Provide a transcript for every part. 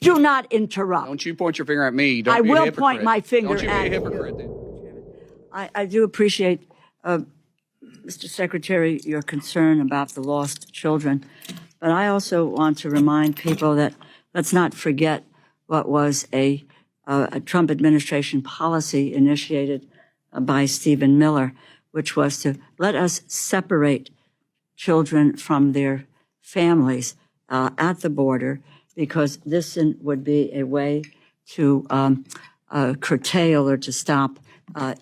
Do not interrupt. Don't you point your finger at me. Don't I be a will hypocrite. point my finger Don't you at be a you. hypocrite then. I do appreciate, Mr. Secretary, your concern about the lost children, but I also want to remind people that let's not forget what was a Trump administration policy initiated by Stephen Miller, which was to let us separate children from their families at the border, because this would be a way to curtail or to stop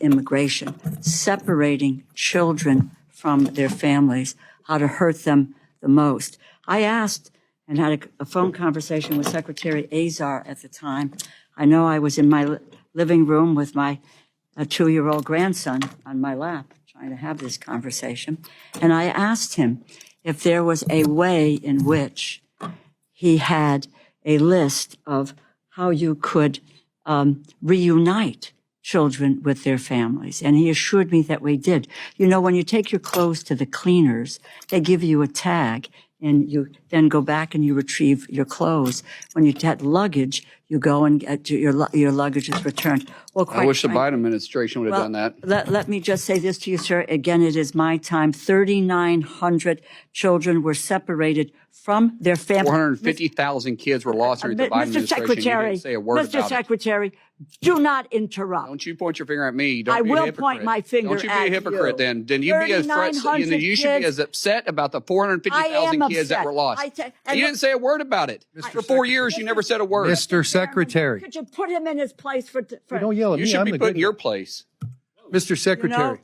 immigration, separating children from their families, how to hurt them the most. I asked and had a phone conversation with Secretary Azar at the time. I know I was in my living room with my 2-year-old grandson on my lap trying to have this conversation. And I asked him if there was a way in which he had a list of how you could reunite children with their families. And he assured me that we did. You know, when you take your clothes to the cleaners, they give you a tag, and you then go back and you retrieve your clothes. When you get luggage, you go and get your luggage is returned. Well, I wish the Biden administration would have done that. Let me just say this to you, sir. Again, it is my time. 3,900 children were separated from their families. 450,000 kids were lost during the Biden administration. You didn't say a word about it. Mr. Secretary, do not interrupt. Don't you point your finger at me. Don't I be a will hypocrite. point my finger at you. Don't you be a hypocrite then. Then you be as you should be as upset about the 450,000 kids that were lost. You didn't say a word about it. For 4 years, you never said a word. Mr. Secretary. Could you put him in his place for don't yell at me. You should I'm be the put good in your one. place. Mr. Secretary,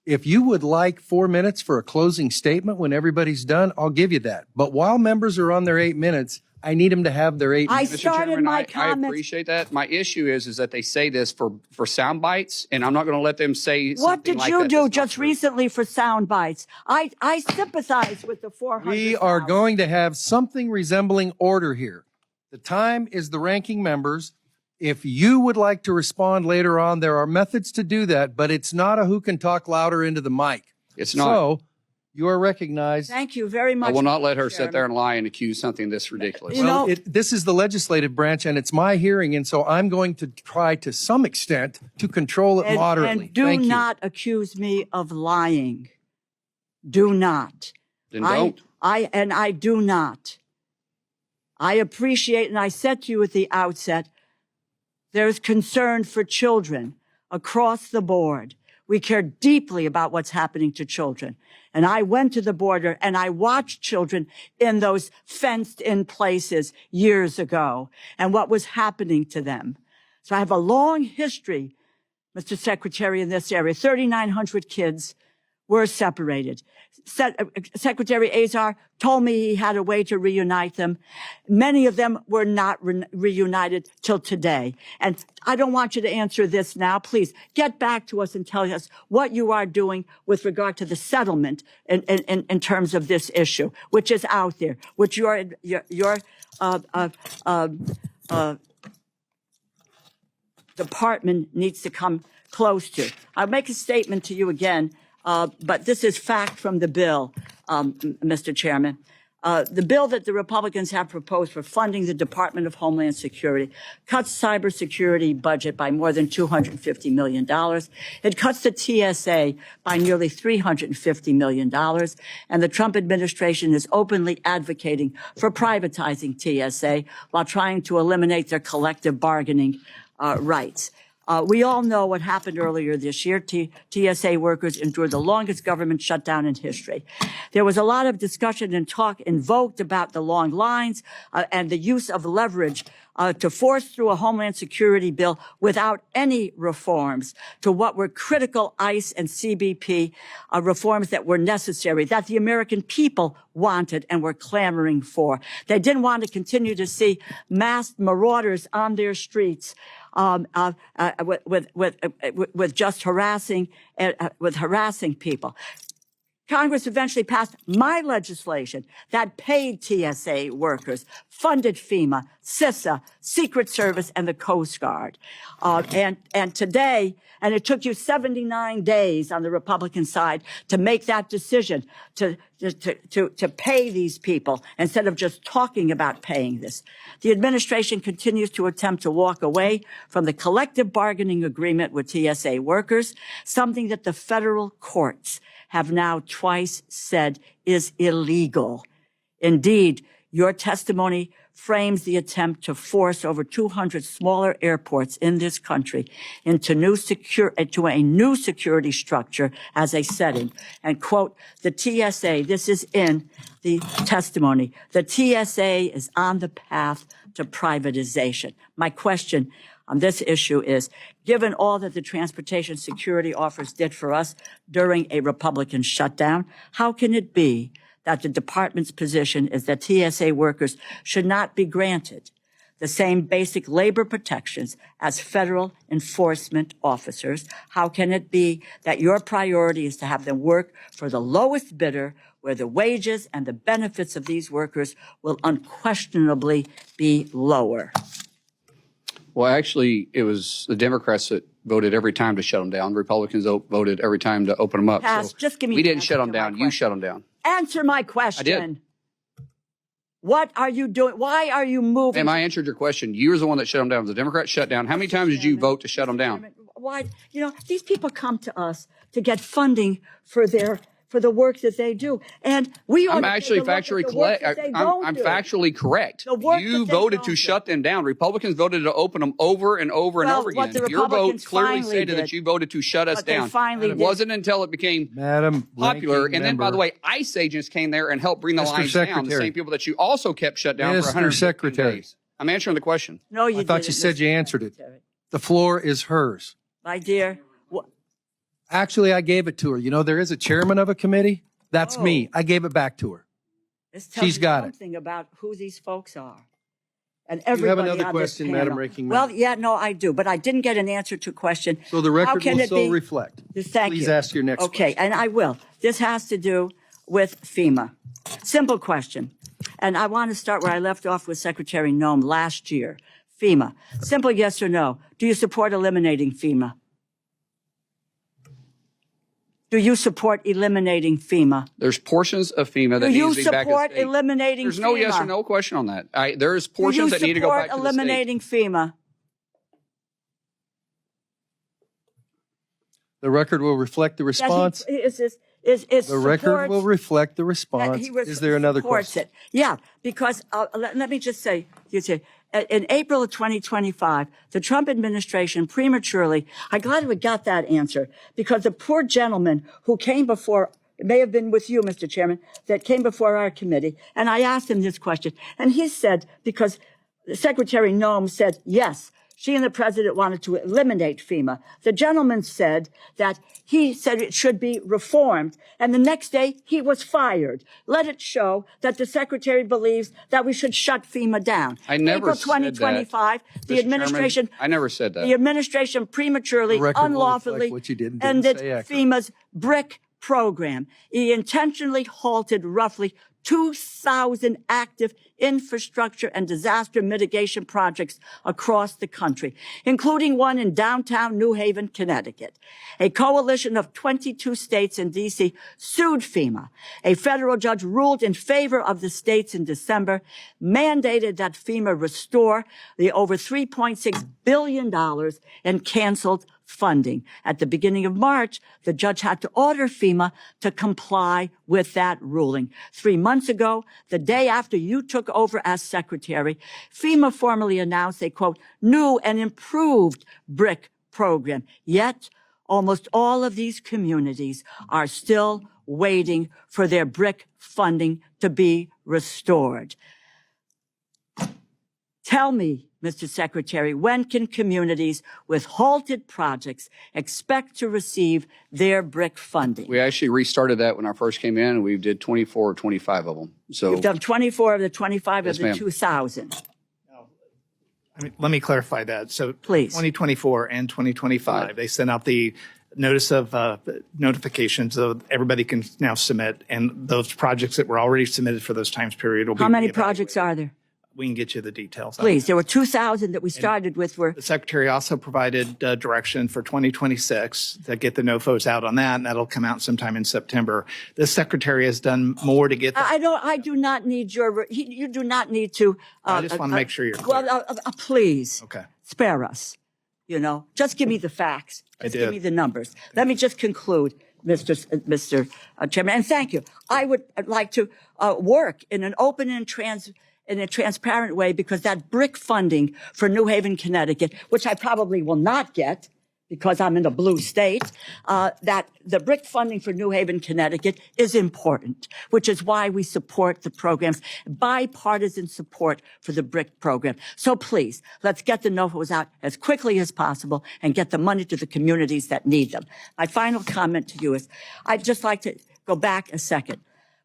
if you would like 4 minutes for a closing statement when everybody's done, I'll give you that. But while members are on their 8 minutes, I need them to have their 8 minutes. I started my I comments. appreciate that. My issue is that they say this for sound bites, and I'm not going to let them say something What did like you that. do That's not just true. recently for sound bites? I sympathize with the 400. We are going to have something resembling order here. The time is the ranking members. If you would like to respond later on, there are methods to do that, but it's not a who can talk louder into the mic. It's not. So you are recognized. Thank you very much. I will not let her Mr. sit there and lie and accuse something this ridiculous. You know- This is the legislative branch, and it's my hearing, and so I'm going to try to some extent to control it moderately. And do Thank you. not accuse me of lying. Do not. Then don't. I do not. I appreciate, and I said to you at the outset, there's concern for children across the board. We care deeply about what's happening to children. And I went to the border and I watched children in those fenced-in places years ago and what was happening to them. So I have a long history, Mr. Secretary, in this area. 3,900 kids were separated. Secretary Azar told me he had a way to reunite them. Many of them were not reunited till today. And I don't want you to answer this now. Please get back to us and tell us what you are doing with regard to the settlement in terms of this issue, which is out there, which your department needs to come close to. I'll make a statement to you again. But this is fact from the bill, Mr. Chairman. The bill that the Republicans have proposed for funding the Department of Homeland Security cuts cybersecurity budget by more than $250 million. It cuts the TSA by nearly $350 million. And the Trump administration is openly advocating for privatizing TSA while trying to eliminate their collective bargaining rights. We all know what happened earlier this year. TSA workers endured the longest government shutdown in history. There was a lot of discussion and talk invoked about the long lines and the use of leverage to force through a Homeland Security bill without any reforms to what were critical ICE and CBP reforms that were necessary, that the American people wanted and were clamoring for. They didn't want to continue to see masked marauders on their streets with just harassing people. Congress eventually passed my legislation that paid TSA workers, funded FEMA, CISA, Secret Service, and the Coast Guard. And today, and it took you 79 days on the Republican side to make that decision to pay these people instead of just talking about paying this. The administration continues to attempt to walk away from the collective bargaining agreement with TSA workers, something that the federal courts have now twice said is illegal. Indeed, your testimony frames the attempt to force over 200 smaller airports in this country into a new security structure as a setting. And quote, the TSA, this is in the testimony, the TSA is on the path to privatization. My question on this issue is, given all that the transportation security officers did for us during a Republican shutdown, how can it be that the department's position is that TSA workers should not be granted the same basic labor protections as federal enforcement officers? How can it be that your priority is to have them work for the lowest bidder, where the wages and the benefits of these workers will unquestionably be lower? Well, actually, it was the Democrats that voted every time to shut them down. Republicans voted every time to open them up. Cass, just give me we the didn't answer shut them to my down. You question. shut them down. Answer my question. I did. What are you doing? Why are you moving? Ma'am, I answered your question. You were the one that shut them down. The Democrats shut down. How many times did you vote to shut them down? Why? You know, these people come to us to get funding for the work that they do, and we. I'm actually factually correct. I'm factually correct. You voted to shut them down. Republicans voted to open them over and over and over again. Your vote clearly stated that you voted to shut us down. It wasn't until it became popular. And then, by the way, ICE agents came there and helped bring the lines down. The same people that you also kept shut down for 150 days. I'm answering the question. No, you didn't. I thought you said you answered it. The floor is hers. My dear. Actually, I gave it to her. You know, there is a chairman of a committee. That's me. I gave it back to her. She's got something about who these folks are. And You everybody have another on question, this panel. Madam Ranking Member? Well, yeah, no, I do, but I didn't get an answer to a question. So the record can will it so be- reflect. Thank Please you. ask your next Okay, question. and I will. This has to do with FEMA. Simple question. And I want to start where I left off with Secretary Noem last year. FEMA. Simple yes or no. Do you support eliminating FEMA? Do you support eliminating FEMA? There's portions of FEMA that need to be back at Do you support state. eliminating FEMA? There's no yes or no question on that. There's portions that need to go back to the state. Do you support eliminating FEMA? The record will reflect the response. The record will reflect the response. Is there another question? Yeah, because let me just say, in April of 2025, the Trump administration prematurely, I'm glad we got that answer, because the poor gentleman who came before, it may have been with you, Mr. Chairman, that came before our committee, and I asked him this question, and he said, because Secretary Noem said, yes, she and the president wanted to eliminate FEMA. The gentleman said that he said it should be reformed, and the next day he was fired. Let it show that the secretary believes that we should shut FEMA down. I never April 2025, said that. the administration. Chairman, I never said that. The administration prematurely, unlawfully ended FEMA's BRIC program. He intentionally halted roughly 2,000 active infrastructure and disaster mitigation projects across the country, including one in downtown New Haven, Connecticut. A coalition of 22 states and D.C. sued FEMA. A federal judge ruled in favor of the states in December, mandated that FEMA restore the over $3.6 billion in canceled funding. At the beginning of March, the judge had to order FEMA to comply with that ruling. 3 months ago, the day after you took over as secretary, FEMA formally announced a, quote, new and improved BRIC program. Yet, almost all of these communities are still waiting for their BRIC funding to be restored. Tell me, Mr. Secretary, when can communities with halted projects expect to receive their BRIC funding? We actually restarted that when I first came in, and we did 24 or 25 of them. So you've done 24 of the 25 Yes, of the ma'am. 2,000. I mean, let me clarify that. So Please. 2024 and 2025, Right. they sent out the notice of notification so everybody can now submit. And those projects that were already submitted for those times period will be How many reevaluated. projects are there? we can get you the details. Please, there were 2,000 that we started with were. The Secretary also provided direction for 2026 to get the NOFOs out on that, and that'll come out sometime in September. The Secretary has done more to get that. I do not need you do not need to. I just want to make sure you're clear. Well, please. Okay. Spare us. Just give me the facts. Just give did. me the numbers. Let me just conclude, Mr. Chairman, and thank you. I would like to work in an open and in a transparent way, because that BRIC funding for New Haven, Connecticut, which I probably will not get because I'm in a blue state, that the BRIC funding for New Haven, Connecticut is important, which is why we support the programs, bipartisan support for the BRIC program. So please, let's get the NOFOs out as quickly as possible and get the money to the communities that need them. My final comment to you is, I'd just like to go back a second.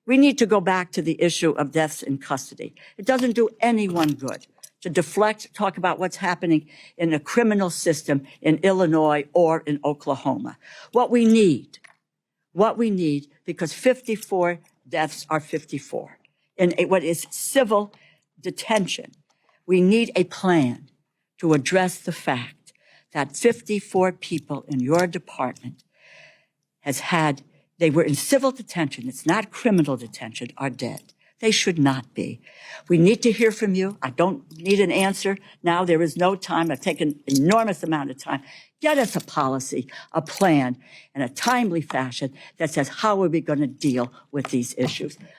We need to go back to the issue of deaths in custody. It doesn't do anyone good to deflect, talk about what's happening in the criminal system in Illinois or in Oklahoma. What we need, because 54 deaths are 54 in what is civil detention, we need a plan to address the fact that 54 people in your department they were in civil detention, it's not criminal detention, are dead. They should not be. We need to hear from you. I don't need an answer now. There is no time. I've taken an enormous amount of time. Get us a policy, a plan, in a timely fashion that says, how are we going to deal with these issues?